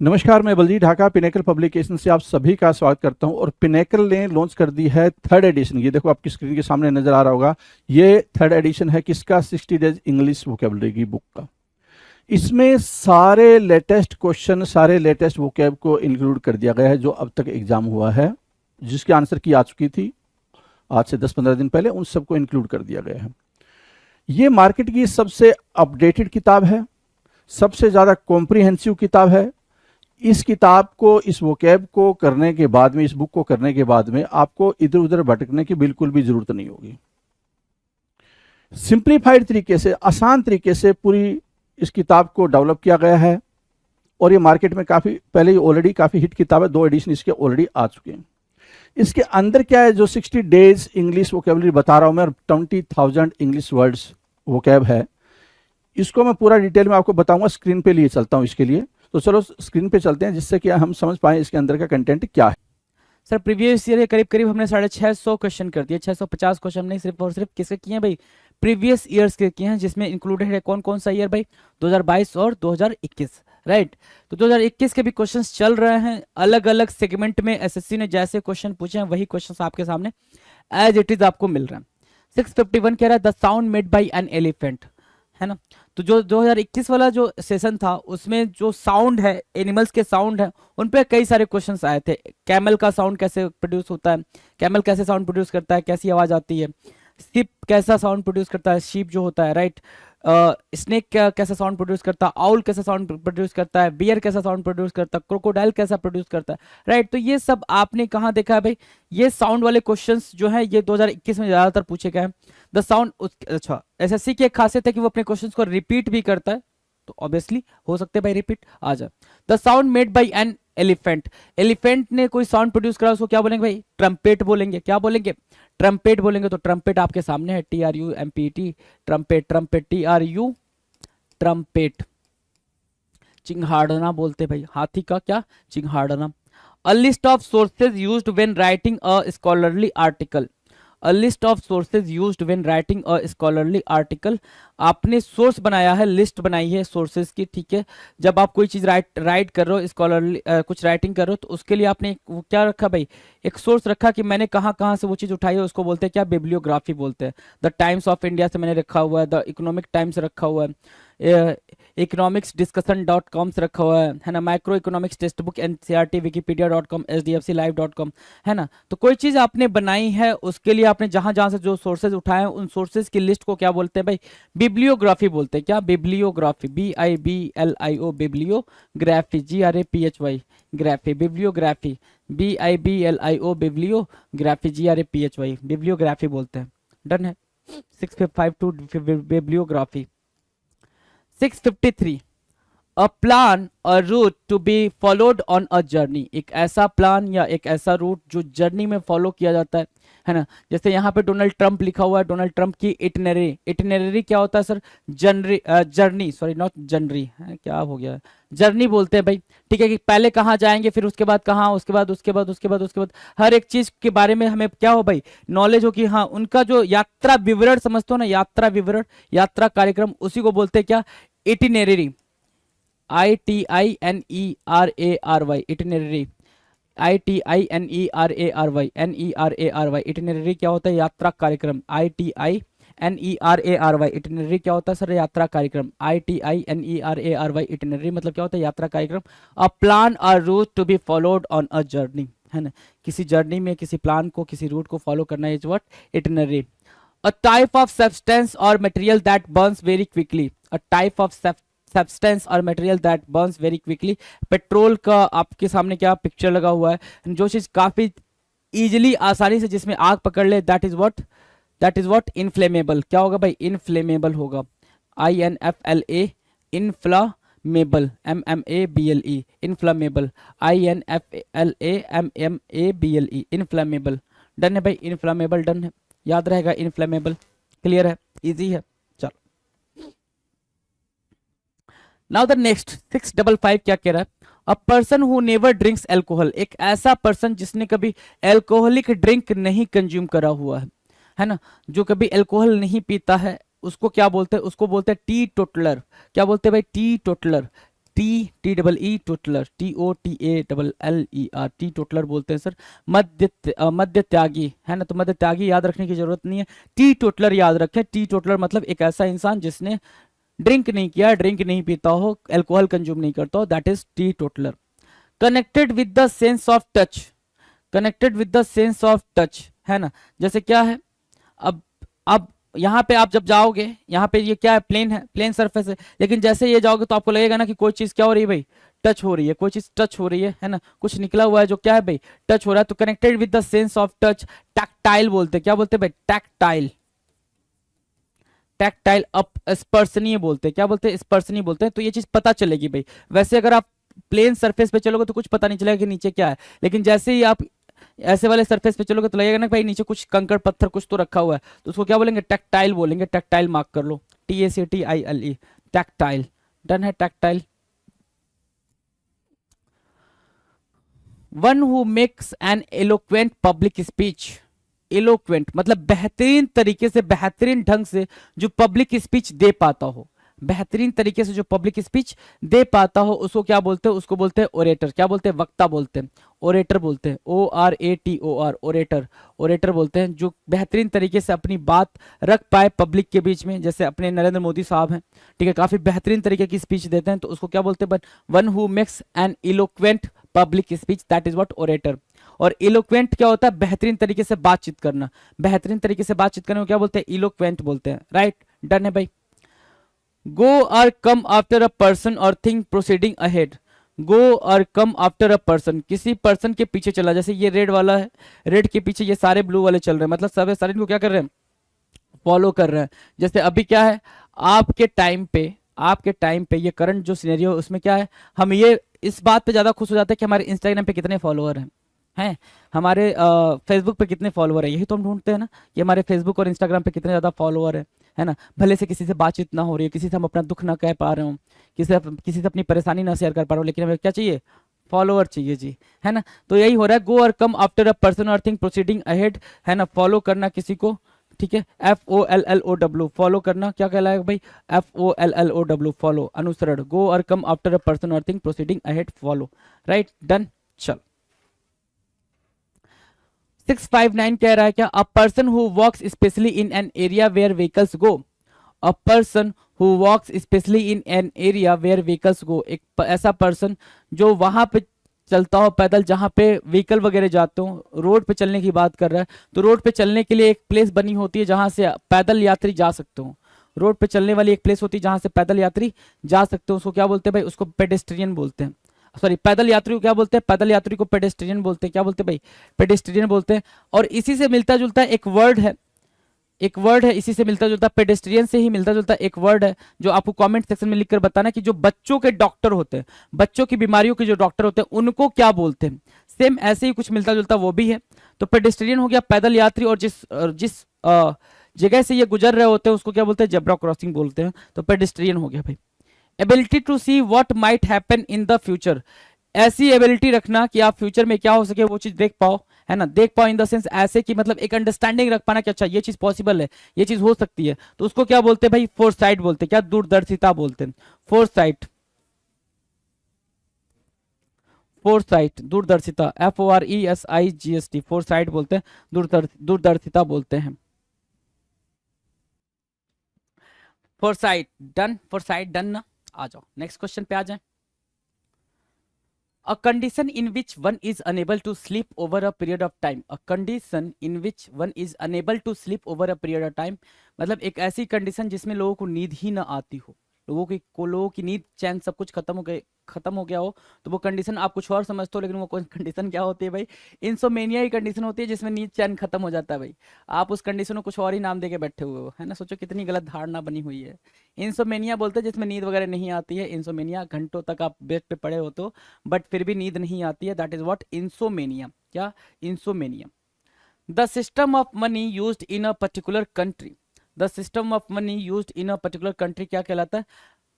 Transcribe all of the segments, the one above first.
नमस्कार, मैं Baljeet Dhaka pinnacle publication से आप सभी का स्वागत करता हूं। और पिनेकल ने लॉन्च कर दी है थर्ड एडिशन। ये देखो आपकी स्क्रीन के सामने नजर आ रहा होगा। ये थर्ड एडिशन है किसका? 60 डेज इंग्लिश वोकेबलरी की बुक का। इसमें सारे लेटेस्ट क्वेश्चन, सारे लेटेस्ट वोकेब को इंक्लूड कर दिया गया है जो अब तक एग्जाम हुआ है, जिसकी आंसर की आ चुकी थी आज से 10-15 दिन पहले, उन सबको इंक्लूड कर दिया गया है। ये मार्केट की सबसे अपडेटेड किताब है, सबसे ज़्यादा कॉम्प्रिहेंसिव किताब है। इस किताब को, इस वोकैब को करने के बाद में, इस बुक को करने के बाद में आपको इधर उधर भटकने की बिल्कुल भी जरूरत नहीं होगी। सिंप्लीफाइड तरीके से, आसान तरीके से पूरी इस किताब को डेवलप किया गया है। और ये मार्केट में काफ़ी पहले ही ऑलरेडी काफ़ी हिट किताब है, 2 एडिशन इसके ऑलरेडी आ चुके हैं। इसके अंदर क्या है, जो 60 डेज इंग्लिश वोकेबलरी बता रहा हूं मैं, 20,000 इंग्लिश वर्ड्स वोकैब है, इसको मैं पूरा डिटेल में आपको बताऊंगा। स्क्रीन पे लिए चलता हूं इसके लिए, तो चलो स्क्रीन पे चलते हैं जिससे कि हम समझ पाएं इसके अंदर का कंटेंट क्या है। सर प्रीवियस ईयर करीब करीब हमने 650 क्वेश्चन कर दिए। 650 क्वेश्चन हमने सिर्फ और सिर्फ किसके किए हैं भाई? प्रीवियस ईयर्स के किए हैं, जिसमें इंक्लूडेड है कौन कौन सा ईयर भाई? 2022 और 2021, राइट। तो 2021 के भी क्वेश्चंस चल रहे हैं। अलग अलग सेगमेंट में एसएससी ने जैसे क्वेश्चन पूछे हैं वही क्वेश्चंस आपके सामने एज इट इज आपको मिल रहा है। 651 कह रहा है the sound made by an elephant, है ना। तो जो 2021 वाला जो सेशन था उसमें जो साउंड है, एनिमल्स के साउंड है, उन पे कई सारे क्वेश्चंस आए थे। कैमल का साउंड कैसे प्रोड्यूस होता है, कैमल कैसे साउंड प्रोड्यूस करता है, कैसी आवाज आती है। शीप कैसा साउंड प्रोड्यूस करता है, शीप जो होता है, राइट। स्नेक कैसा साउंड प्रोड्यूस करता है, आउल कैसा साउंड प्रोड्यूस करता है, बियर कैसा साउंड प्रोड्यूस करता है, क्रोकोडाइल कैसा प्रोड्यूस करता है, राइट। तो ये सब आपने कहाँ देखा है भाई? ये साउंड वाले क्वेश्चंस जो है ये 2021 में ज्यादातर पूछे गए हैं। द साउंड, अच्छा, एसएससी की एक खासियत है कि वो अपने क्वेश्चंस को रिपीट भी करता है, तो ऑब्वियसली हो सकते हैं भाई रिपीट आ जाए। The sound made by an elephant, elephant ने कोई साउंड प्रोड्यूस करा, उसको क्या बोलेंगे भाई? ट्रम्पेट बोलेंगे। क्या बोलेंगे? ट्रम्पेट बोलेंगे। तो ट्रम्पेट आपके सामने है, TRUMPET, trumpet, trumpet, TRU, trumpet. चिंघाड़ना बोलते भाई, हाथी का क्या? चिंघाड़ना। A list of sources used when writing a scholarly article, a list of sources used when writing a scholarly article. आपने सोर्स बनाया है, लिस्ट बनाई है सोर्सेज की, ठीक है। जब आप कोई चीज राइट कर रहे हो, स्कॉलरली कुछ राइटिंग कर रहे हो, तो उसके लिए आपने क्या रखा भाई? एक सोर्स रखा कि मैंने कहाँ कहाँ से वो चीज उठाई है, उसको बोलते हैं क्या? बिब्लियोग्राफी बोलते हैं। द टाइम्स ऑफ इंडिया से मैंने रखा हुआ है, द इकोनॉमिक टाइम्स रखा हुआ है, economicsdiscussion.com से रखा हुआ है ना। Micro economics text book NCERT, wikipedia.com, hdfclive.com, है ना। तो कोई चीज आपने बनाई है, उसके लिए आपने जहां जहां से जो सोर्सेज उठाए हैं उन सोर्सेज की लिस्ट को क्या बोलते हैं भाई? बिब्लियोग्राफी बोलते हैं। क्या? Bibliography, BIBLIO, bibliography, GRAPHY, graphy, bibliography, BIBLIO, bibliography, GRAPHY, bibliography बोलते हैं। डन है। 652 bibliography. 653 a plan, a route to be followed on a journey, एक ऐसा प्लान या एक ऐसा रूट जो जर्नी में फॉलो किया जाता है ना। जैसे यहाँ पे डोनाल्ड ट्रंप लिखा हुआ है, डोनाल्ड ट्रंप की इटिनरी। इटिनरी क्या होता है सर? जर्नी, सॉरी नॉट जनरी, क्या हो गया, जर्नी बोलते हैं भाई, ठीक है। कि पहले कहाँ जाएंगे, फिर उसके बाद कहाँ, उसके बाद उसके बाद उसके बाद उसके बाद हर एक चीज के बारे में हमें क्या हो भाई? नॉलेज हो कि हाँ, उनका जो यात्रा विवरण समझते हो ना, यात्रा विवरण, यात्रा कार्यक्रम, उसी को बोलते हैं क्या? Itinerary. ITINERARY, itinerary. ITINERARY, itinerary क्या होता है? यात्रा कार्यक्रम। ITINERARY, इटिनरी क्या होता है सर? यात्रा कार्यक्रम। ITINERARY, इटिनरी मतलब क्या होता है? यात्रा कार्यक्रम। A plan, a route to be followed on a journey, है ना। किसी जर्नी में किसी प्लान को, किसी रूट को फॉलो करना is what? Itinerary. A type of substance or material that burns very quickly, a type of substance or material that burns very quickly. Petrol का आपके सामने क्या पिक्चर लगा हुआ है? जो चीज काफी इजिली, आसानी से जिसमें आग पकड़ ले, that is what? That is what? Inflammable. क्या होगा भाई? इनफ्लेमेबल होगा। INFLA, inflammable, MMABLE, inflammable, INFLAMMABLE, inflammable. Done है भाई, इनफ्लामेबल डन है, याद रहेगा इनफ्लेमेबल। क्लियर है, इजी है। चलो नाउ द नेक्स्ट 655 क्या कह रहा है? A person who never drinks alcohol, एक ऐसा पर्सन जिसने कभी एल्कोहलिक ड्रिंक नहीं कंज्यूम करा हुआ है ना, जो कभी एल्कोहल नहीं पीता है, उसको क्या बोलते हैं? उसको बोलते हैं टी टोटलर। क्या बोलते हैं भाई? T toddler. T double E toddler, TOTALLER, T toddler बोलते हैं सर। मध्य त्यागी है ना, तो मध्य त्यागी याद रखने की जरूरत नहीं है, टी टोटलर याद रखें। टी टोटलर मतलब एक ऐसा इंसान जिसने ड्रिंक नहीं किया, ड्रिंक नहीं पीता हो, अल्कोहल कंज्यूम नहीं करता हो, that is T toddler. Connected with the sense of touch, connected with the sense of touch है ना, जैसे क्या है, अब यहाँ पे आप जब जाओगे, यहाँ पे ये क्या है, प्लेन है, प्लेन सरफेस है, लेकिन जैसे ये जाओगे तो आपको लगेगा ना कि कोई चीज क्या हो रही है भाई, टच हो रही है, कोई चीज टच हो रही है ना, कुछ निकला हुआ है जो क्या है भाई, टच हो रहा है। तो connected with the sense of touch, tactile बोलते हैं, क्या बोलते हैं भाई, टैक्टाइल, टैक्टाइल। अप स्पर्शनीय बोलते हैं, क्या बोलते हैं, स्पर्शनीय बोलते हैं। तो ये चीज पता चलेगी भाई, वैसे अगर आप प्लेन सरफेस पे चलोगे तो कुछ पता नहीं चलेगा कि नीचे क्या है, लेकिन जैसे ही आप ऐसे वाले सरफेस पे चलोगे तो लगेगा ना भाई नीचे कुछ कंकड़ पत्थर कुछ तो रखा हुआ है, तो उसको क्या बोलेंगे, टैक्टाइल बोलेंगे। टैक्टाइल मार्क कर लो, TACTILE, टैक्टाइल। डन है tactile. One who makes an eloquent public speech, eloquent मतलब बेहतरीन तरीके से, बेहतरीन ढंग से जो पब्लिक स्पीच दे पाता हो, बेहतरीन तरीके से जो पब्लिक स्पीच दे पाता हो, उसको क्या बोलते हैं, उसको बोलते हैं ओरेटर। क्या बोलते हैं, वक्ता बोलते हैं, ओरेटर बोलते हैं, ORATOR, ओरेटर, ओरेटर बोलते हैं, जो बेहतरीन तरीके से अपनी बात रख पाए पब्लिक के बीच में। जैसे अपने नरेंद्र मोदी साहब हैं, ठीक है, काफी बेहतरीन तरीके की स्पीच देते हैं, तो उसको क्या बोलते हैं, one who makes an eloquent public speech, that is what orator. और इलोक्वेंट क्या होता है, बेहतरीन तरीके से बातचीत करना, बेहतरीन तरीके से बातचीत करने को क्या बोलते हैं, इलोक्वेंट बोलते हैं। राइट, डन है भाई। गो or come after a person or thing proceeding ahead, go or come after a person, किसी पर्सन के पीछे चला, जैसे ये रेड वाला है, रेड के पीछे ये सारे ब्लू वाले चल रहे हैं, मतलब सब सारे इनको क्या कर रहे हैं, फॉलो कर रहे हैं। जैसे अभी क्या है, आपके टाइम पे, आपके टाइम पे ये करंट जो सिनेरियो है उसमें क्या है, हम ये इस बात पे ज्यादा खुश हो जाते हैं कि हमारे इंस्टाग्राम पे कितने फॉलोअर हैं, हमारे फेसबुक पे कितने फॉलोअर है, यही तो हम ढूंढते हैं ना कि हमारे फेसबुक और इंस्टाग्राम पे कितने ज्यादा फॉलोअर है ना। भले से किसी से बातचीत ना हो रही है, किसी से हम अपना दुख ना कह पा रहे हो, किसी से अपनी परेशानी ना शेयर कर पा रहे हो, लेकिन हमें क्या चाहिए, फॉलोअर चाहिए जी, है ना। तो यही हो रहा है, गो or come after a person or thing proceeding ahead, है ना, फॉलो करना किसी को, ठीक है, FOLLOW, फॉलो करना क्या कहलाएगा भाई, FOLLOW, फॉलो, अनुसरण। Go or come after a person or thing proceeding ahead, follow. Right, done. चल 659 कह रहा है क्या, a person who walks especially in an area where vehicles go, a person who walks especially in an area where vehicles go, एक ऐसा person जो वहां पे चलता हो पैदल जहां पे व्हीकल वगैरह जाते हो, रोड पे चलने की बात कर रहा है। तो रोड पे चलने के लिए एक प्लेस बनी होती है जहां से पैदल यात्री जा सकते हो, रोड पे चलने वाली एक प्लेस होती है जहां से पैदल यात्री जा सकते हो, उसको क्या बोलते हैं भाई, उसको पेडेस्ट्रियन बोलते हैं। सॉरी, पैदल यात्री को क्या बोलते हैं, पैदल यात्री को पेडेस्ट्रियन बोलते हैं। क्या बोलते हैं भाई, पेडेस्ट्रियन बोलते हैं। और इसी से मिलता जुलता एक वर्ड है, एक वर्ड है इसी से मिलता जुलता, पेडेस्ट्रियन से ही मिलता जुलता एक वर्ड है जो आपको कमेंट सेक्शन में लिखकर बताना कि जो बच्चों के डॉक्टर होते हैं, बच्चों की बीमारियों के जो डॉक्टर होते हैं उनको क्या बोलते हैं। सेम ऐसे ही कुछ मिलता जुलता वो भी है। तो पेडेस्ट्रियन हो गया पैदल यात्री, और जिस जगह से ये गुजर रहे होते हैं उसको क्या बोलते हैं, जेब्रा क्रॉसिंग बोलते हैं। तो पेडेस्ट्रियन हो गया भाई। Ability to see what might happen in the future, ऐसी एबिलिटी रखना कि आप फ्यूचर में क्या हो सके वो चीज देख पाओ, है ना। देख पाओ इन द सेंस ऐसे कि मतलब एक अंडरस्टैंडिंग रख पाना कि अच्छा ये चीज पॉसिबल है, ये चीज हो सकती है, तो उसको क्या बोलते हैं भाई, फोरसाइट बोलते हैं। क्या, दूरदर्शिता बोलते हैं, फोरसाइट, फोरसाइट, दूरदर्शिता, FORESIGHT, फोरसाइट बोलते हैं, दूरदर्शिता बोलते हैं, फोरसाइट। डन, फोरसाइट डन ना। आ जाओ नेक्स्ट क्वेश्चन पे आ जाए। A condition in which one is unable to sleep over a period of time, a condition in which one is unable to sleep over a period of time, मतलब एक ऐसी condition जिसमें लोगों को नींद ही ना आती हो, लोगों की नींद चैन सब कुछ खत्म हो गया हो, तो वो कंडीशन आप कुछ और समझते हो, लेकिन वो कंडीशन क्या होती है भाई, इंसोमेनिया की कंडीशन होती है जिसमें नींद चैन खत्म हो जाता है भाई। आप उस कंडीशन को कुछ और ही नाम देके बैठे हुए हो, है ना। सोचो कितनी गलत धारणा बनी हुई है। इंसोमेनिया बोलते हैं जिसमें नींद वगैरह नहीं आती है, इंसोमेनिया घंटों तक आप बेड पे पड़े हो तो बट फिर भी नींद नहीं आती है, दैट इज व्हाट इंसोमेनिया। क्या, insomnia. The system of money used in a particular country, the system of money used in a particular country क्या कहलाता है,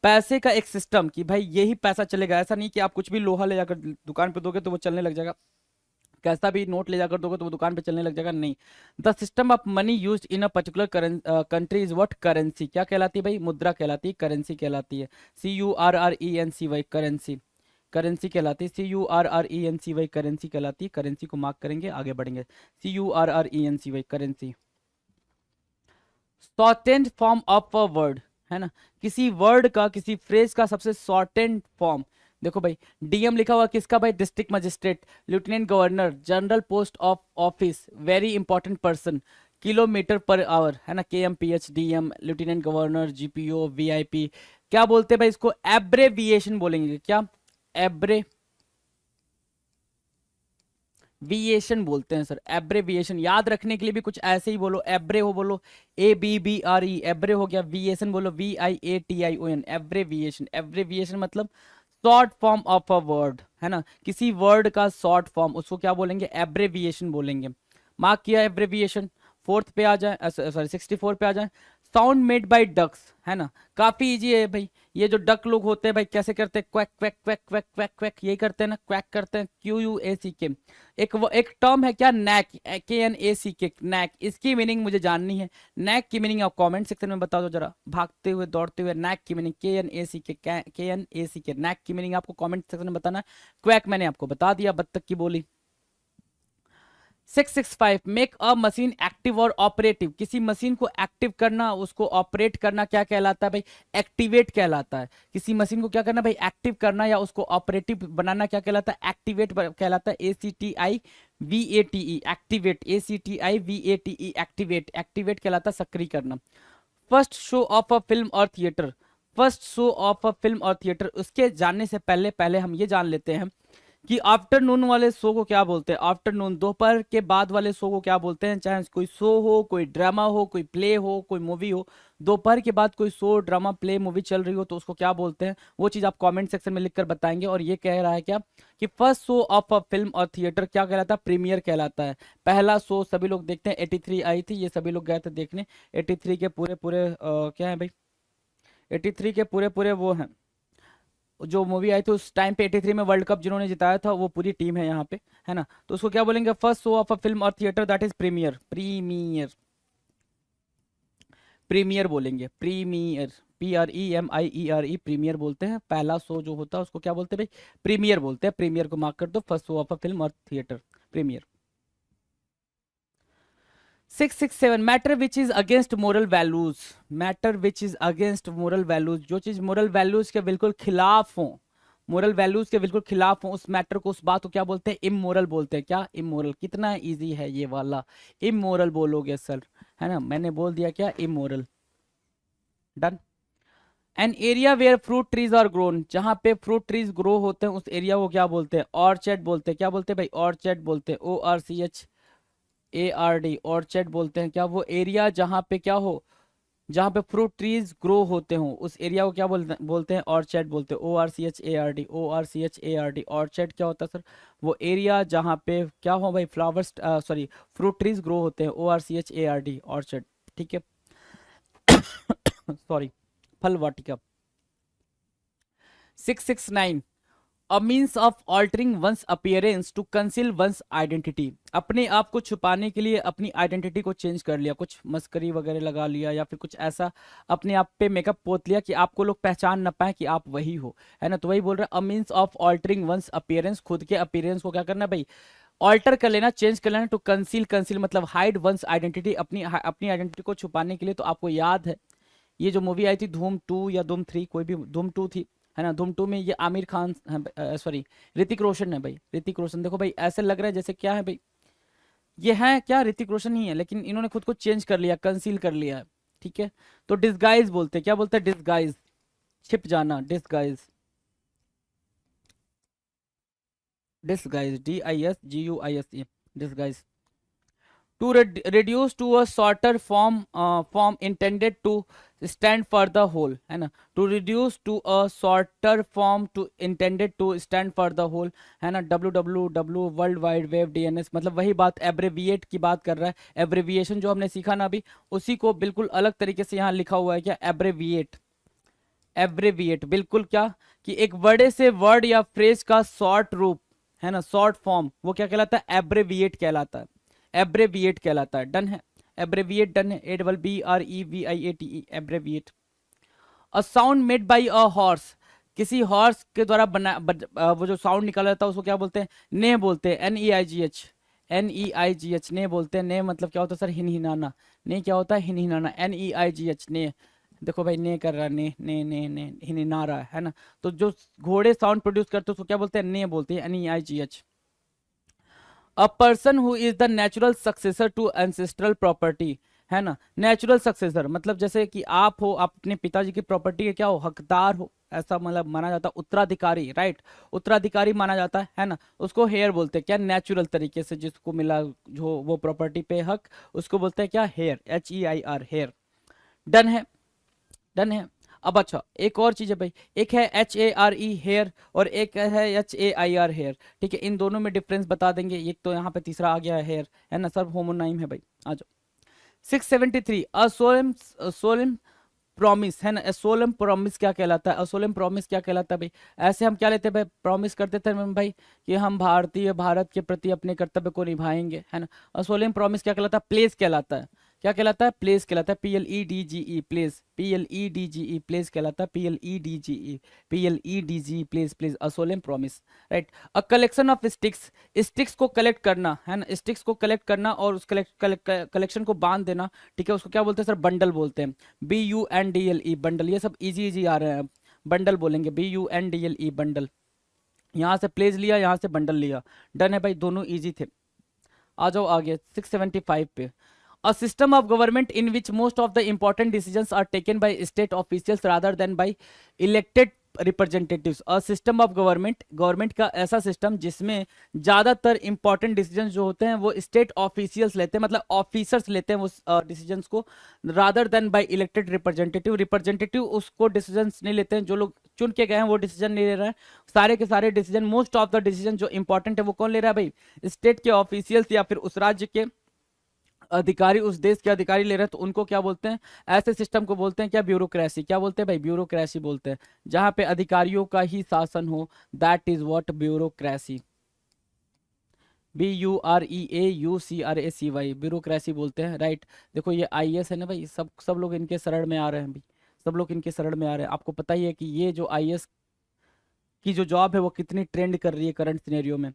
पैसे का एक सिस्टम कि भाई यही पैसा चलेगा, ऐसा नहीं कि आप कुछ भी लोहा ले जाकर दुकान पे दोगे तो वो चलने लग जाएगा, कैसा भी नोट ले जाकर दोगे तो वो दुकान पे चलने लग जाएगा, नहीं। The system of money used in a particular country is what? Currency. क्या कहलाती है भाई? मुद्रा कहलाती है, करेंसी कहलाती है। CURRENCY, करेंसी, करेंसी कहलाती है। CURRENCY, करेंसी कहलाती है। करेंसी को मार्क करेंगे, आगे बढ़ेंगे। CURRENCY, currency. Shortened form of a word, है ना, किसी वर्ड का, किसी फ्रेज का सबसे शॉर्टेंड फॉर्म। देखो भाई, डीएम लिखा हुआ किसका भाई? District magistrate, lieutenant governor, general post of office, very important person, kilometre per hour, है ना, KMPH, DM, lieutenant governor, GPO, VIP। क्या बोलते हैं भाई इसको? एब्रेविएशन बोलेंगे। क्या? एब्रेविएशन बोलते हैं सर, एब्रेविएशन। याद रखने के लिए भी कुछ ऐसे ही बोलो, एब्रे हो बोलो, ABBRE, एब्रे हो गया। विएशन बोलो, VIATION, एब्रेविएशन। एब्रेविएशन मतलब short form of a word, है ना, किसी वर्ड का शॉर्ट फॉर्म, उसको क्या बोलेंगे? एब्रेविएशन बोलेंगे। मार्क किया एब्रेविएशन। फोर्थ पे आ जाए, सॉरी 64 पे आ जाए। साउंड मेड बाय डक्स, है ना, काफी इजी है भाई। ये जो डक लोग होते हैं भाई, कैसे करते हैं? Quack quack quack quack quack quack, यही करते हैं ना, क्वैक करते हैं, QUACK। एक टर्म है क्या? Knack, KNACK, knack. इसकी मीनिंग मुझे जाननी है। नैक की मीनिंग आप कमेंट सेक्शन में बता दो जरा, भागते हुए दौड़ते हुए, नैक की मीनिंग, KNACK, नैक की मीनिंग आपको कमेंट सेक्शन में बताना है। क्वैक मैंने आपको बता दिया, बत्तख की बोली। 665, मेक अ मशीन एक्टिव और ऑपरेटिव। किसी मशीन को एक्टिव करना, उसको ऑपरेट करना क्या कहलाता है भाई? एक्टिवेट कहलाता है। किसी मशीन को क्या करना भाई? एक्टिव करना या उसको ऑपरेटिव बनाना क्या कहलाता है? एक्टिवेट कहलाता है। ACTIVATE, activate, ACTIVATE, activate, activate कहलाता है सक्रिय करना। First show of a film or theatre, first show of a film or theatre, उसके जानने से पहले पहले हम ये जान लेते हैं कि आफ्टरनून वाले शो को क्या बोलते हैं? आफ्टरनून, दोपहर के बाद वाले शो को क्या बोलते हैं? चाहे कोई शो हो, कोई ड्रामा हो, कोई प्ले हो, कोई मूवी हो, दोपहर के बाद कोई शो, ड्रामा, प्ले, मूवी चल रही हो तो उसको क्या बोलते हैं? वो चीज आप कमेंट सेक्शन में लिखकर बताएंगे। और ये कह रहा है क्या कि first show of a film or theatre क्या कहलाता है? प्रीमियर कहलाता है। पहला शो सभी लोग देखते हैं, 83 आई थी, ये सभी लोग गए थे देखने। 83 के पूरे पूरे क्या है भाई? 83 के पूरे पूरे वो हैं जो मूवी आई थी उस टाइम पे। 83 में वर्ल्ड कप जिन्होंने जिताया था वो पूरी टीम है यहाँ पे, है ना। तो उसको क्या बोलेंगे? First show of a film or theatre, that is premiere. Premiere, premiere बोलेंगे, प्रीमियर, PREMIERE, प्रीमियर बोलते हैं। पहला शो जो होता है उसको क्या बोलते हैं भाई? प्रीमियर बोलते हैं। प्रीमियर को मार्क कर दो, first show of a film or theatre, premiere. 667, matter which is against moral values, matter which is against moral values, जो चीज मोरल वैल्यूज के बिल्कुल खिलाफ हो, मोरल वैल्यूज के बिल्कुल खिलाफ हो, उस मैटर को, उस बात को क्या बोलते हैं? इमोरल बोलते हैं। क्या? इमोरल। कितना इजी है ये वाला, इमोरल बोलोगे सर, है ना, मैंने बोल दिया क्या? Immoral. Done. An area where fruit trees are grown, जहां पे फ्रूट ट्रीज ग्रो होते हैं उस एरिया को क्या बोलते हैं? ऑर्चर्ड बोलते हैं। क्या बोलते हैं भाई? ऑर्चर्ड बोलते हैं, ORCHARD, ऑर्चर्ड बोलते हैं। क्या? वो एरिया जहां पे क्या हो, जहां पे फ्रूट ट्रीज ग्रो होते हो उस एरिया को क्या बोलते हैं? ऑर्चर्ड बोलते हैं। ORCHARD, ORCHARD, ऑर्चर्ड क्या होता है सर? वो एरिया जहां पे क्या हो भाई? Flowers, sorry, fruit trees grow होते हैं। ORCHARD, ऑर्चर्ड, ठीक है। सॉरी, फल वाटिका। 669, a means of altering one's appearance to conceal one's identity, अपने आप को छुपाने के लिए अपनी आइडेंटिटी को चेंज कर लिया, कुछ मस्करी वगैरह लगा लिया या फिर कुछ ऐसा अपने आप पे मेकअप पोत लिया कि आपको लोग पहचान ना पाए कि आप वही हो, है ना। तो वही बोल रहा है, a means of altering one's appearance, खुद के अपीयरेंस को क्या करना भाई? ऑल्टर कर लेना, चेंज कर लेना। टू कंसील, कंसील मतलब हाइड वंस आइडेंटिटी, अपनी अपनी आइडेंटिटी को छुपाने के लिए। तो आपको याद है ये जो मूवी आई थी धूम 2 या धूम 3, कोई भी, धूम 2 थी, है ना। धूम 2 में ये आमिर खान, सॉरी ऋतिक रोशन है भाई, ऋतिक रोशन। देखो भाई ऐसे लग रहा है जैसे क्या है भाई, ये है क्या? ऋतिक रोशन ही है, लेकिन इन्होंने खुद को चेंज कर लिया, कंसील कर लिया है, ठीक है। तो डिस्गाइज बोलते हैं। क्या बोलते हैं? डिस्गाइज, छिप जाना, disguise, disguise, DISGUISE, disguise. To reduce to a shorter form intended to stand for the whole, है ना। to reduce to a shorter form to intended to stand for the whole, है ना। WWW, world wide web, DNS, मतलब वही बात, एब्रेविएट की बात कर रहा है। एब्रेविएशन जो हमने सीखा ना अभी, उसी को बिल्कुल अलग तरीके से यहाँ लिखा हुआ है। क्या? एब्रेविएट, एब्रेविएट बिल्कुल क्या कि एक बड़े से वर्ड या फ्रेज का शॉर्ट रूप, है ना, शॉर्ट फॉर्म, वो क्या कहलाता है, एब्रेविएट कहलाता है, एब्रेविएट कहलाता है। डन है, एब्रेविएट डन है, ABBREVIATE, abbreviate. A sound made by a horse, किसी हॉर्स के द्वारा वो जो साउंड निकाला जाता है उसको क्या बोलते हैं, ने बोलते हैं, NEIGH, NEIGH ने बोलते हैं। ने मतलब क्या होता है सर, हिनहिनाना। ने क्या होता है, हिनहिनाना, NEIGH ने। देखो भाई, ने कर रहा है, ने हिनहिना रहा है ना। तो जो घोड़े साउंड प्रोड्यूस करते हैं उसको क्या बोलते हैं, ने बोलते हैं, NEIGH। A person who is the natural successor to ancestral property, है ना। नेचुरल सक्सेसर मतलब जैसे कि आप हो, आप अपने पिताजी की प्रॉपर्टी के क्या हो, हकदार हो, ऐसा मतलब माना जाता है, उत्तराधिकारी, राइट, उत्तराधिकारी माना जाता है ना। उसको हेयर बोलते हैं, क्या, नेचुरल तरीके से जिसको मिला, जो वो प्रॉपर्टी पे हक, उसको बोलते हैं क्या, हेयर, HEIR, हेयर। डन है, डन है। अब अच्छा, एक और चीज है भाई, एक है HARE हेयर और एक है HAIR हेयर, ठीक है। इन दोनों में डिफरेंस बता देंगे। एक तो यहाँ पे तीसरा आ गया है हेयर, है ना, सब होमोनाइम है भाई। आ जाओ 673, अ सोलम, सोलम प्रॉमिस, है ना। ए सोलम प्रॉमिस क्या कहलाता है, असोलम प्रॉमिस क्या कहलाता है भाई। ऐसे हम क्या लेते हैं भाई, प्रॉमिस करते थे भाई कि हम भारत के प्रति अपने कर्तव्य को निभाएंगे, है ना। असोलम प्रॉमिस क्या कहलाता है, प्लेस कहलाता है। क्या कहलाता है, प्लेस कहलाता है, PLEDGE, प्लेस, PLEDGE, प्लेस कहलाता है, PLEDGE, PLEDGE, place, place, a solemn promise, right. A collection of sticks, sticks को कलेक्ट करना, है ना, स्टिक्स को कलेक्ट करना और उस कलेक्शन को बांध देना, ठीक है, उसको क्या बोलते हैं सर, बंडल बोलते हैं, BUNDLE, बंडल। ये सब इजी इजी आ रहे हैं, बंडल बोलेंगे, BUNDLE, बंडल। यहाँ से प्लेस लिया, यहाँ से बंडल लिया। डन है भाई, दोनों इजी थे। आ जाओ आगे 675 पे। A system of government in which most of the important decisions are taken by state officials rather than by elected representatives. A system of government, government का ऐसा सिस्टम जिसमें ज्यादातर इंपॉर्टेंट डिसीजंस जो होते हैं वो स्टेट ऑफिशियल्स लेते हैं, मतलब ऑफिसर्स लेते हैं वो डिसीजंस को, rather than by elected representative. Representative उसको डिसीजंस नहीं लेते हैं, जो लोग चुन के गए हैं वो डिसीजन नहीं ले रहे हैं। सारे के सारे decision, most of the decision जो इंपॉर्टेंट है वो कौन ले रहा है भाई, स्टेट के ऑफिशियल्स या फिर उस राज्य के अधिकारी, उस देश के अधिकारी ले रहे हैं। तो उनको क्या बोलते हैं, ऐसे सिस्टम को बोलते हैं क्या, ब्यूरोक्रेसी। क्या बोलते हैं भाई, ब्यूरोक्रेसी बोलते हैं, जहां पे अधिकारियों का ही शासन हो, that is what bureaucracy, BUREAUCRACY, bureaucracy बोलते हैं, राइट। देखो ये IAS है ना भाई, सब लोग इनके शरण में आ रहे हैं भाई, सब लोग इनके शरण में आ रहे हैं। आपको पता ही है कि ये जो IAS की जो जॉब है वो कितनी ट्रेंड कर रही है करंट सिनेरियो में।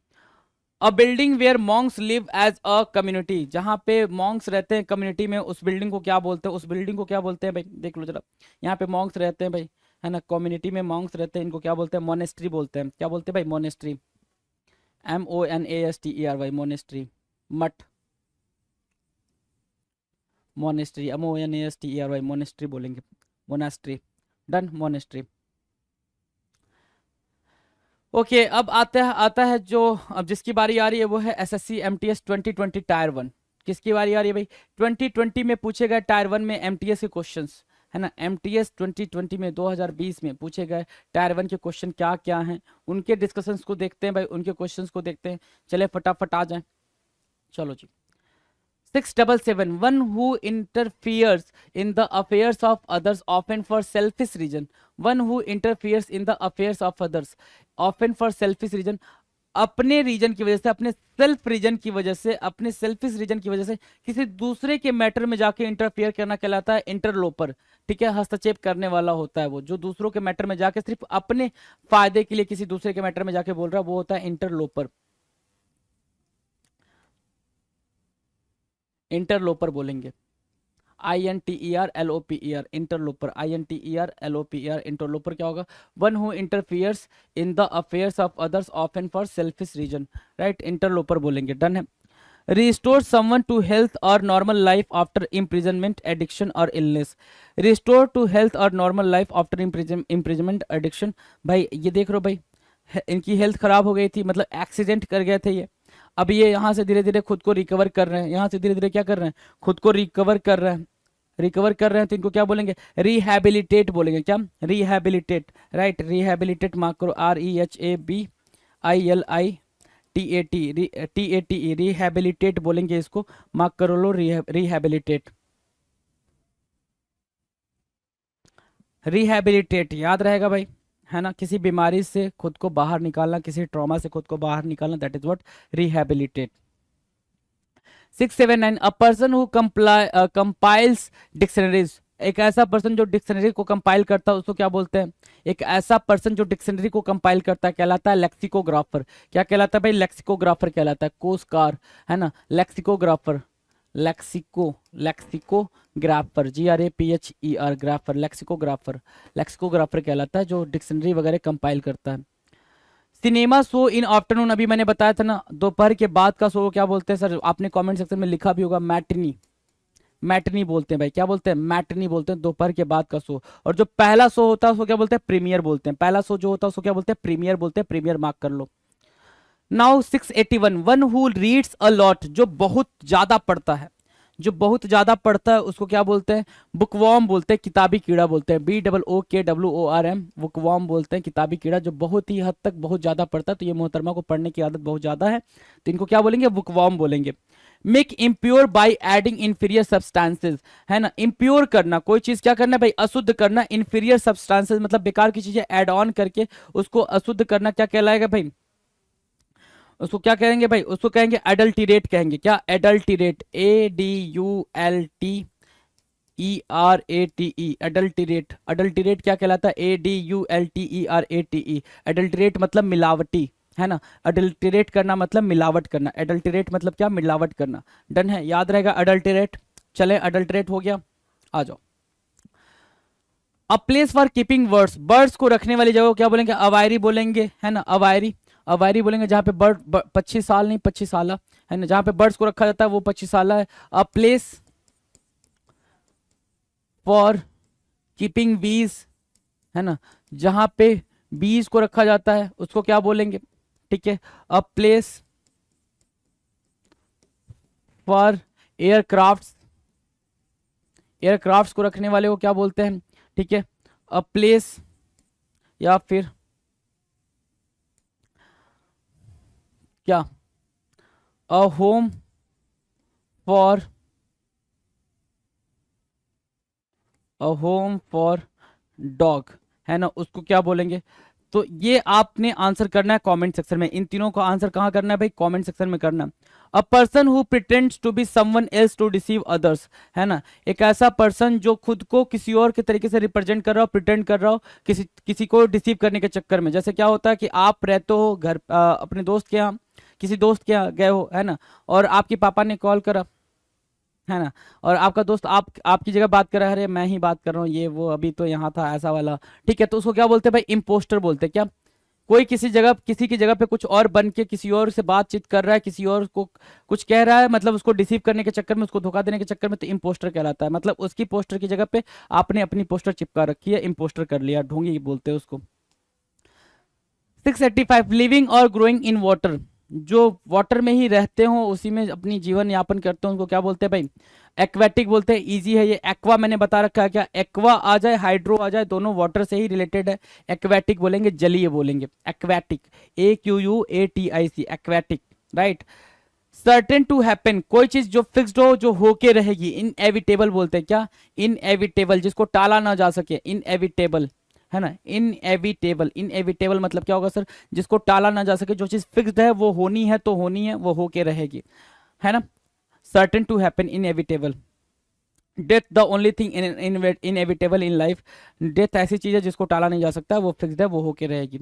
A building where monks live as a community, जहाँ पे मॉन्क्स रहते हैं कम्युनिटी में, उस बिल्डिंग को क्या बोलते हैं, उस बिल्डिंग को क्या बोलते हैं भाई, देख लो जरा। यहाँ पे मॉन्क्स रहते हैं भाई, है ना, कम्युनिटी में मॉन्क्स रहते हैं, इनको क्या बोलते हैं, मोनेस्ट्री बोलते हैं। क्या बोलते हैं भाई, मोनेस्ट्री, MONASTERY, मोनेस्ट्री, मठ, मोनेस्ट्री, MONASTERY, मोनेस्ट्री बोलेंगे, मोनास्ट्री। Done, monastery. ओके अब आता है जो, अब जिसकी बारी आ रही है वो है SSC MTS 2020 टायर 1। किसकी बारी आ रही है भाई, 2020 में पूछे गए टायर 1 में MTS के क्वेश्चंस, है ना। MTS 2020 में 2020 में पूछे गए टायर 1 के क्वेश्चन क्या क्या हैं, उनके डिस्कशंस को देखते हैं भाई, उनके क्वेश्चंस को देखते हैं। चले फटाफट आ जाए, चलो जी। 677, one who interferes in the affairs of others often for selfish reason, one who interferes in the affairs of others often for selfish reason, अपने रीजन की वजह से, अपने सेल्फ रीजन की वजह से, अपने सेल्फिश रीजन की वजह से किसी दूसरे के मैटर में जाके इंटरफेयर करना कहलाता है इंटरलोपर, ठीक है। हस्तक्षेप करने वाला होता है वो, जो दूसरों के मैटर में जाके सिर्फ अपने फायदे के लिए किसी दूसरे के मैटर में जाके बोल रहा है, वो होता है इंटरलोपर, इंटरलोपर बोलेंगे, INTERLOPER, इंटरलोपर, INTERLOPER, इंटरलोपर क्या होगा, one who interferes in the affairs of others often for selfish reason, right, interloper बोलेंगे। डन है। Restore someone to health or normal life after imprisonment, addiction or illness, restore to health or normal life after imprisonment, addiction. भाई ये देख रहे हो भाई, इनकी health खराब हो गई थी, मतलब एक्सीडेंट कर गए थे ये, अब ये यहाँ से धीरे धीरे खुद को रिकवर कर रहे हैं, यहाँ से धीरे धीरे क्या कर रहे हैं, खुद को रिकवर कर रहे हैं, रिकवर कर रहे हैं। तो इनको क्या बोलेंगे, रिहैबिलिटेट बोलेंगे, क्या, रिहैबिलिटेट, राइट, रिहैबिलिटेट मार्क करो, REHABILITATE, रिहैबिलिटेट बोलेंगे इसको, मार्क करो लो, रिहैबिलिटेट, रिहैबिलिटेट याद रहेगा भाई, है ना, किसी बीमारी से खुद को बाहर निकालना, किसी ट्रॉमा से खुद को बाहर निकालना, that is what rehabilitate. 679 a person who compiles dictionaries, एक ऐसा पर्सन जो डिक्शनरी को कंपाइल करता है उसको क्या बोलते हैं? एक ऐसा पर्सन जो डिक्शनरी को कंपाइल करता है कहलाता है लेक्सिकोग्राफर। क्या कहलाता है भाई? लेक्सिकोग्राफर कहलाता है। कोशकार, है ना, lexicographer, lexicographer, GRAPHER, grapher, lexicographer कहलाता है जो डिक्शनरी वगैरह कंपाइल करता है। सिनेमा शो इन आफ्टरनून, अभी मैंने बताया था ना, दोपहर के बाद का शो क्या बोलते हैं सर? आपने कमेंट सेक्शन में लिखा भी होगा, मैटनी। मैटनी बोलते हैं भाई, क्या बोलते हैं? मैटनी बोलते हैं, दोपहर के बाद का शो। और जो पहला शो होता है उसको क्या बोलते हैं? प्रीमियर बोलते हैं। पहला शो जो होता है उसको क्या बोलते हैं? प्रीमियर बोलते हैं। प्रीमियर मार्क कर लो। Now 681 one who reads a lot, जो बहुत ज्यादा पढ़ता है, जो बहुत ज्यादा पढ़ता है उसको क्या बोलते हैं? बुकवॉर्म बोलते हैं, किताबी कीड़ा बोलते हैं। BOOKWORM, बुकवॉर्म बोलते हैं, किताबी कीड़ा जो बहुत ही हद तक बहुत ज्यादा पढ़ता है। तो ये मोहतरमा को पढ़ने की आदत बहुत ज्यादा है, तो इनको क्या बोलेंगे? बुकवॉर्म बोलेंगे। Make impure by adding inferior substances, है ना, इम्प्योर करना, कोई चीज क्या करना भाई? अशुद्ध करना। इंफीरियर सब्सटेंसेज मतलब बेकार की चीजें ऐड ऑन करके उसको अशुद्ध करना, क्या कहलाएगा भाई? उसको क्या कहेंगे भाई? उसको कहेंगे एडल्टीरेट कहेंगे। क्या? एडल्टीरेट, ADULTERATE, एडल्टीरेट। एडल्टीरेट क्या कहलाता है? ADULTERATE, एडल्टीरेट मतलब मिलावटी, है ना। एडल्टीरेट करना मतलब मिलावट करना। एडल्टीरेट मतलब क्या? मिलावट करना। डन है, याद रहेगा एडल्टीरेट। चले, एडल्टीरेट हो गया, आ जाओ। A place for keeping birds, birds को रखने वाली जगह को क्या बोलेंगे? अवायरी बोलेंगे, है ना, अवायरी। अवायरी बोलेंगे जहाँ पे बर्ड 25 साल नहीं 25 साला, है ना, जहाँ पे बर्ड्स को रखा जाता है वो 25 साला है। अ प्लेस फॉर कीपिंग बीज, है ना, जहाँ पे बीज को रखा जाता है उसको क्या बोलेंगे? ठीक है। A place for aircrafts, aircrafts को रखने वाले को क्या बोलते हैं? ठीक है। अ प्लेस या फिर क्या? A home for, a home for dog, है ना, उसको क्या बोलेंगे? तो ये आपने आंसर करना है कमेंट सेक्शन में। इन तीनों का आंसर कहाँ करना है भाई? कमेंट सेक्शन में करना है। A person who pretends to be someone else to deceive others, है ना, एक ऐसा पर्सन जो खुद को किसी और के तरीके से रिप्रेजेंट कर रहा हो, प्रिटेंड कर रहा हो किसी किसी को डिसीव करने के चक्कर में। जैसे क्या होता है कि आप रहते हो घर अपने दोस्त के यहाँ, किसी दोस्त के यहाँ गए हो, है ना, और आपके पापा ने कॉल करा, है ना, और आपका दोस्त आपकी जगह बात कर रहा है, अरे मैं ही बात कर रहा हूँ, ये वो अभी तो यहाँ था, ऐसा वाला। ठीक है, तो उसको क्या बोलते हैं भाई? इम्पोस्टर बोलते हैं। क्या? कोई किसी जगह किसी की जगह पे कुछ और बन के किसी और से बातचीत कर रहा है, किसी और को कुछ कह रहा है, मतलब उसको डिसीव करने के चक्कर में, उसको धोखा देने के चक्कर में, तो इम्पोस्टर कहलाता है। मतलब उसकी पोस्टर की जगह पे आपने अपनी पोस्टर चिपका रखी है, इम्पोस्टर कर लिया, ढोंगी बोलते हैं उसको। 685 लिविंग और ग्रोइंग इन वाटर, जो वाटर में ही रहते हो, उसी में अपनी जीवन यापन करते हो, उनको क्या बोलते हैं भाई? एक्वेटिक बोलते हैं। इजी है ये। एक्वा मैंने बता रखा है, क्या एक्वा आ जाए हाइड्रो आ जाए, दोनों वाटर से ही रिलेटेड है। एक्वेटिक बोलेंगे, जलीय बोलेंगे। Aquatic, AQUATIC, aquatic, right. Certain to happen, कोई चीज जो फिक्स्ड हो, जो होके रहेगी। इनएविटेबल बोलते हैं। क्या? इनएविटेबल, जिसको टाला ना जा सके, इनएविटेबल, है ना। इनएविटेबल, इनएविटेबल मतलब क्या होगा सर? जिसको टाला ना जा सके, जो चीज फिक्स्ड है वो होनी है तो होनी है, वो होके रहेगी, है ना। Certain to happen, inevitable. Death the only thing inevitable in life, death ऐसी चीज है जिसको टाला नहीं जा सकता, वो फिक्स्ड है, वो होके रहेगी।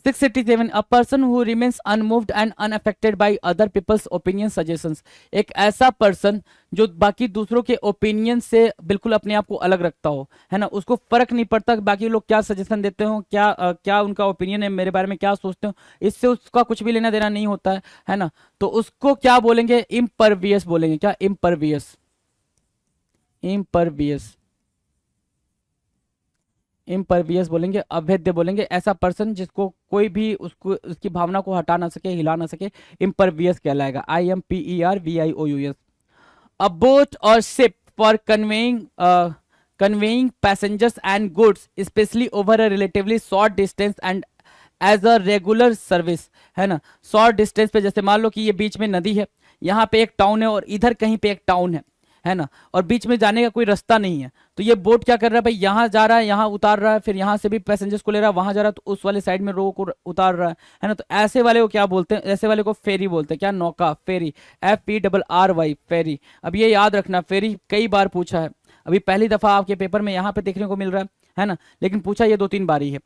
687 अ person who remains unmoved and unaffected by other peoples opinion suggestions, एक ऐसा पर्सन जो बाकी दूसरों के ओपिनियन से बिल्कुल अपने आप को अलग रखता हो, है ना, उसको फर्क नहीं पड़ता कि बाकी लोग क्या सजेशन देते हो, क्या उनका ओपिनियन है, मेरे बारे में क्या सोचते हो, इससे उसका कुछ भी लेना देना नहीं होता है ना। तो उसको क्या बोलेंगे? इम्परवियस बोलेंगे। क्या? इम्परवियस, इम्परवियस, इम्परवियस बोलेंगे, अभेद्य बोलेंगे। ऐसा पर्सन जिसको कोई भी उसको उसकी भावना को हटा ना सके, हिला ना सके, इम्परवियस कहलाएगा। IMPERVIOUS। अ बोट और ship for conveying passengers and goods specially over a relatively short distance and as a regular service, है ना। शॉर्ट डिस्टेंस पे, जैसे मान लो कि ये बीच में नदी है, यहाँ पे एक टाउन है और इधर कहीं पे एक टाउन है है ना, और बीच में जाने का कोई रास्ता नहीं है। तो ये बोट क्या कर रहा है भाई, यहाँ जा रहा है, यहाँ उतार रहा है, फिर यहाँ से भी पैसेंजर्स को ले रहा है, वहां जा रहा है, तो उस वाले साइड में रो को उतार रहा है ना। तो ऐसे वाले को क्या बोलते हैं, ऐसे वाले को फेरी बोलते हैं। क्या, नौका, फेरी, FERRY, फेरी। अब ये याद रखना, फेरी कई बार पूछा है, अभी पहली दफा आपके पेपर में यहाँ पे देखने को मिल रहा है ना, लेकिन पूछा ये 2-3 बारी है।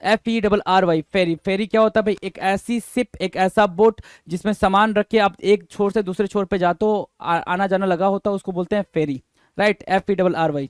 FERRY, फेरी। फेरी क्या होता है भाई, एक ऐसी शिप, एक ऐसा बोट जिसमें सामान रख के आप एक छोर से दूसरे छोर पे जाते हो, आना जाना लगा होता है, उसको बोलते हैं ferry, right. FERRY।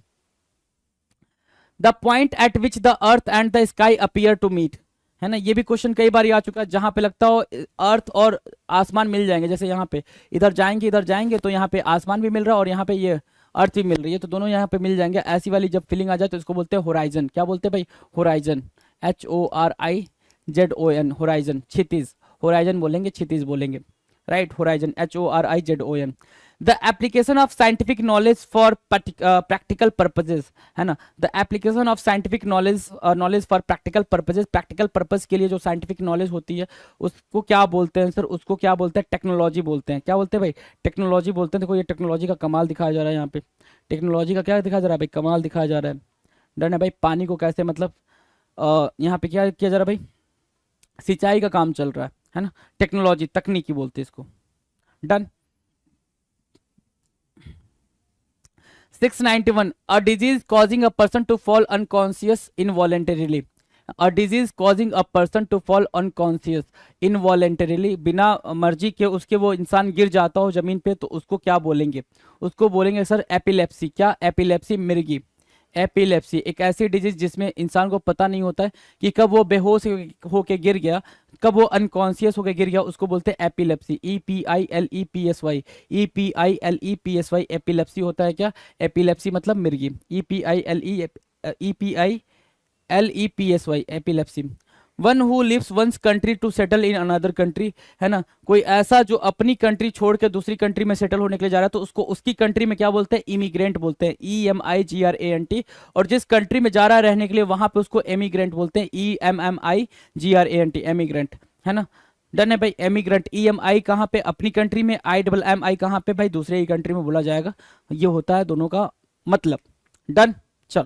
The point at which the earth and the sky appear to meet, है ना, ये भी क्वेश्चन कई बार आ चुका है, जहां पे लगता हो अर्थ और आसमान मिल जाएंगे, जैसे यहाँ पे इधर जाएंगे तो यहाँ पे आसमान भी मिल रहा है और यहाँ पे ये अर्थ भी मिल रही है, तो दोनों यहाँ पे मिल जाएंगे। ऐसी वाली जब फीलिंग आ जाए तो इसको बोलते हैं होराइजन। क्या बोलते हैं भाई, होराइजन, HORIZON, होराइजन, क्षितिज। होराइजन बोलेंगे, क्षितिज बोलेंगे, right. Horizon, HORIZON। The application of scientific knowledge for practical purposes, है ना। The application of scientific knowledge for practical purposes, practical purpose के लिए जो साइंटिफिक नॉलेज होती है उसको क्या बोलते हैं सर, उसको क्या बोलते हैं, टेक्नोलॉजी बोलते हैं। क्या बोलते हैं भाई, टेक्नोलॉजी बोलते हैं। देखो ये टेक्नोलॉजी का कमाल दिखाया जा रहा है यहाँ पे, टेक्नोलॉजी का क्या दिखाया जा रहा है भाई, कमाल दिखाया जा रहा है। डन है भाई। पानी को कैसे, मतलब यहाँ पे क्या किया जा रहा है भाई, सिंचाई का काम चल रहा है ना। टेक्नोलॉजी, तकनीकी बोलते हैं इसको। Done. 691, a disease causing a person to fall unconscious involuntarily, a disease causing a person to fall unconscious involuntarily, बिना मर्जी के उसके वो इंसान गिर जाता हो जमीन पे, तो उसको क्या बोलेंगे, उसको बोलेंगे सर एपिलेप्सी। क्या, एपिलेप्सी, मिर्गी। एपिलेप्सी एक ऐसी डिजीज जिसमें इंसान को पता नहीं होता है कि कब वो बेहोश होके गिर गया, कब वो अनकॉन्शियस होके गिर गया, उसको बोलते हैं एपिलेप्सी। EPILEPSY, EPILEPSY, एपिलेप्सी होता है क्या, एपिलेप्सी मतलब मिर्गी। EPILEPSY, epilepsy. One who lives one's country to settle in another country, है ना, कोई ऐसा जो अपनी कंट्री छोड़ के दूसरी कंट्री में सेटल होने के लिए जा रहा है, तो उसको उसकी कंट्री में क्या बोलते हैं, इमिग्रेंट बोलते हैं, EMIGRANT। और जिस कंट्री में जा रहा है रहने के लिए, वहां पे उसको एमिग्रेंट बोलते हैं, EMMIGRANT, एमिग्रेंट, है ना। डन है भाई। एमिग्रेंट, EMI कहाँ पे, अपनी कंट्री में, IMMI कहाँ पे भाई, दूसरे ही कंट्री में बोला जाएगा। ये होता है दोनों का मतलब। डन। चलो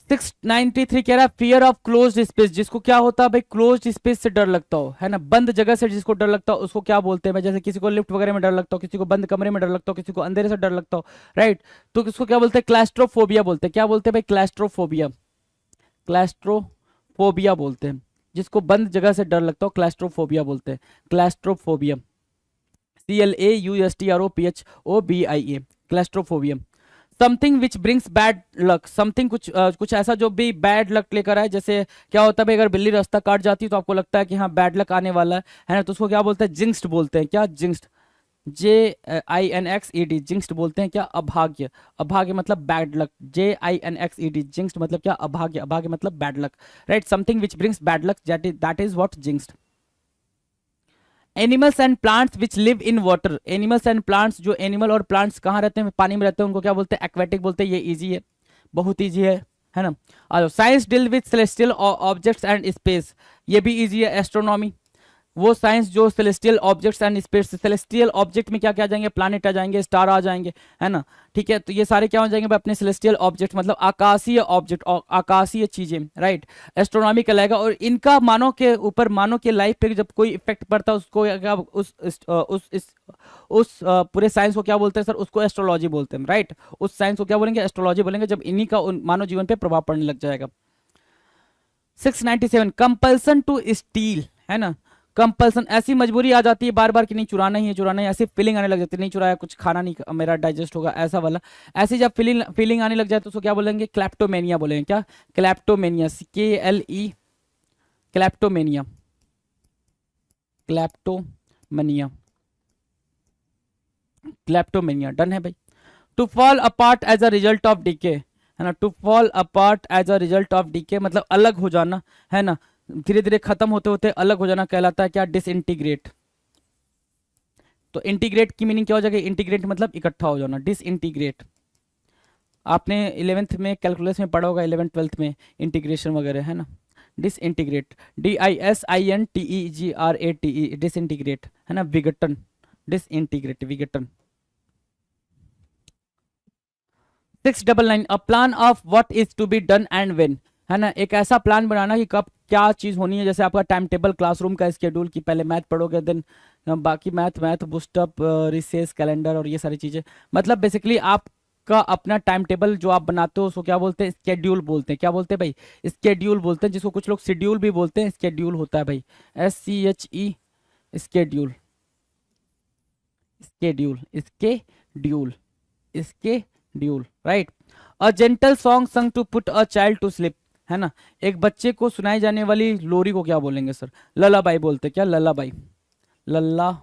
693 कह रहा है फियर ऑफ क्लोज्ड स्पेस, जिसको क्या होता है भाई, क्लोज्ड स्पेस से डर लगता हो, है ना, बंद जगह से जिसको डर लगता हो उसको क्या बोलते हैं भाई। जैसे किसी को लिफ्ट वगैरह में डर लगता हो, किसी को बंद कमरे में डर लगता हो, किसी को अंधेरे से डर लगता हो, राइट, तो किसको क्या बोलते हैं, क्लैस्ट्रोफोबिया बोलते हैं। क्या बोलते हैं भाई, क्लैस्ट्रोफोबिया, क्लैस्ट्रोफोबिया बोलते हैं। जिसको बंद जगह से डर लगता हो क्लैस्ट्रोफोबिया बोलते हैं, claustrophobia, CLAUSTROPHOBIA, claustrophobia. Something which brings bad luck, something कुछ ऐसा जो भी बैड लक लेकर आए। जैसे क्या होता है भाई, अगर बिल्ली रास्ता काट जाती है तो आपको लगता है कि हाँ बैड लक आने वाला है ना, तो उसको क्या बोलते हैं, जिंक्स्ड बोलते हैं। क्या, जिंक्स्ड, JINXED, जिंक्स्ड बोलते हैं। क्या, अभाग्य, अभाग्य मतलब बैड लक, JINXED, जिंक्स्ड मतलब क्या, अभाग्य, अभाग्य मतलब bad luck, right. Something which brings bad luck, that is what, jinxed. Animals and plants which live in water, animals and plants, जो एनिमल और प्लांट्स कहाँ रहते हैं, पानी में रहते हैं, उनको क्या बोलते हैं, एक्वेटिक बोलते हैं। ये इजी है, बहुत इजी है ना। और science deal with celestial objects and space, ये भी इजी है। एस्ट्रोनॉमी, वो साइंस जो celestial objects and space, celestial object में क्या क्या आ जाएंगे, प्लैनेट आ जाएंगे, स्टार आ जाएंगे, है ना, ठीक है। तो ये सारे क्या हो जाएंगे अपने सेलेस्टियल ऑब्जेक्ट, मतलब आकाशीय ऑब्जेक्ट, आकाशीय चीजें, राइट। एस्ट्रोनॉमी कहलाएगा। और इनका मानव के ऊपर, मानव के लाइफ पे जब कोई इफेक्ट पड़ता है उसको उस पूरे साइंस को क्या बोलते हैं सर, उसको एस्ट्रोलॉजी बोलते हैं, राइट। उस साइंस को क्या बोलेंगे, एस्ट्रोलॉजी बोलेंगे, जब इन्हीं का मानव जीवन पे प्रभाव पड़ने लग जाएगा। 697, कंपल्सन टू स्टील, है ना, कंपल्सन, ऐसी मजबूरी आ जाती है बार बार कि नहीं चुराना ही है, चुराना ही, ऐसी फीलिंग आने लग जाती है, नहीं चुराया कुछ खाना नहीं मेरा डाइजेस्ट होगा, ऐसा वाला। ऐसी जब फीलिंग आने लग जाए तो उसको क्या बोलेंगे, क्लैप्टोमेनिया बोलेंगे। क्या, क्लैप्टोमेनिया, KLE, क्लैप्टोमेनिया, क्लैप्टोमेनिया, क्लैप्टोमेनिया। डन है भाई। To fall apart as a result of decay, है ना, to fall apart as a result of decay मतलब अलग हो जाना, है ना, धीरे धीरे खत्म होते होते अलग हो जाना कहलाता है क्या, डिसइंटीग्रेट। तो इंटीग्रेट की मीनिंग क्या हो जाएगी, इंटीग्रेट मतलब इकट्ठा हो जाना, डिसइंटीग्रेट। आपने 11th में कैलकुलस में पढ़ा होगा, 11th 12th में इंटीग्रेशन वगैरह, है ना। डिसइंटीग्रेट, DISINTEGRATE, डिसइंटीग्रेट, है ना, विघटन, डिसइंटीग्रेट, विघटन। 699 a plan of what is to be done and when, है ना, एक ऐसा प्लान बनाना कि कब क्या चीज होनी है, जैसे आपका टाइम टेबल क्लासरूम का स्केड्यूल की पहले मैथ पढ़ोगे, देन बाकी मैथ बूस्टअप, रिसेस, कैलेंडर और ये सारी चीजें। मतलब बेसिकली आपका अपना टाइम टेबल जो आप बनाते हो उसको क्या बोलते हैं, स्केड्यूल बोलते हैं। क्या बोलते हैं भाई, स्केड्यूल बोलते हैं, जिसको कुछ लोग शेड्यूल भी बोलते हैं, स्केड्यूल होता है भाई, SCHE, schedule, schedule, schedule, schedule, right. A gentle song sung to put a child to sleep, है ना, एक बच्चे को सुनाई जाने वाली लोरी को क्या बोलेंगे सर, लल्लाबाई बोलते हैं। क्या, लल्लाबाई, लल्लाबाई,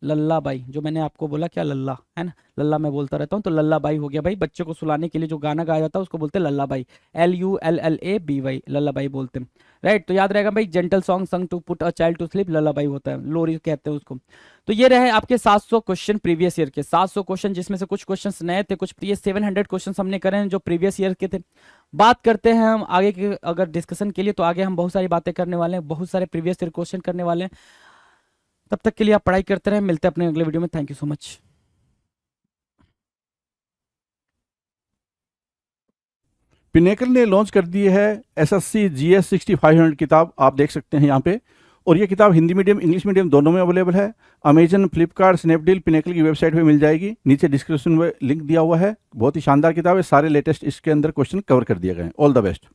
लल्लाबाई, जो मैंने आपको बोला क्या, लल्ला, है ना, लल्ला मैं बोलता रहता हूँ, तो लल्लाबाई हो गया भाई। बच्चे को सुलाने के लिए जो गाना गाया जाता है उसको बोलते हैं लल्लाबाई, LULLABY, लल्लाबाई बोलते हैं, राइट। तो याद रहेगा भाई, gentle song sung to put a child to sleep, lullaby होता है, लोरी कहते हैं उसको। तो ये रहे आपके 700 क्वेश्चन प्रीवियस ईयर के, 700 क्वेश्चन, जिसमें से कुछ क्वेश्चन नए थे, कुछ ये 700 क्वेश्चन हमने करे हैं जो प्रीवियस ईयर के थे। बात करते हैं हम आगे के अगर डिस्कशन के लिए, तो आगे हम बहुत सारी बातें करने वाले हैं, बहुत सारे प्रीवियस ईयर क्वेश्चन करने वाले हैं। तब तक के लिए आप पढ़ाई करते रहें, मिलते हैं अपने अगले वीडियो में। Thank you so much. Pinnacle ने लॉन्च कर दी है SSC GS 6500 किताब, आप देख सकते हैं यहाँ पे। और ये किताब हिंदी मीडियम, इंग्लिश मीडियम दोनों में अवेलेबल है। अमेजन, फ्लिपकार्ट, स्नैपडील, पिनेकल की वेबसाइट पे मिल जाएगी। नीचे डिस्क्रिप्शन में लिंक दिया हुआ है। बहुत ही शानदार किताब है, सारे लेटेस्ट इसके अंदर क्वेश्चन कवर कर दिए गए हैं। All the best.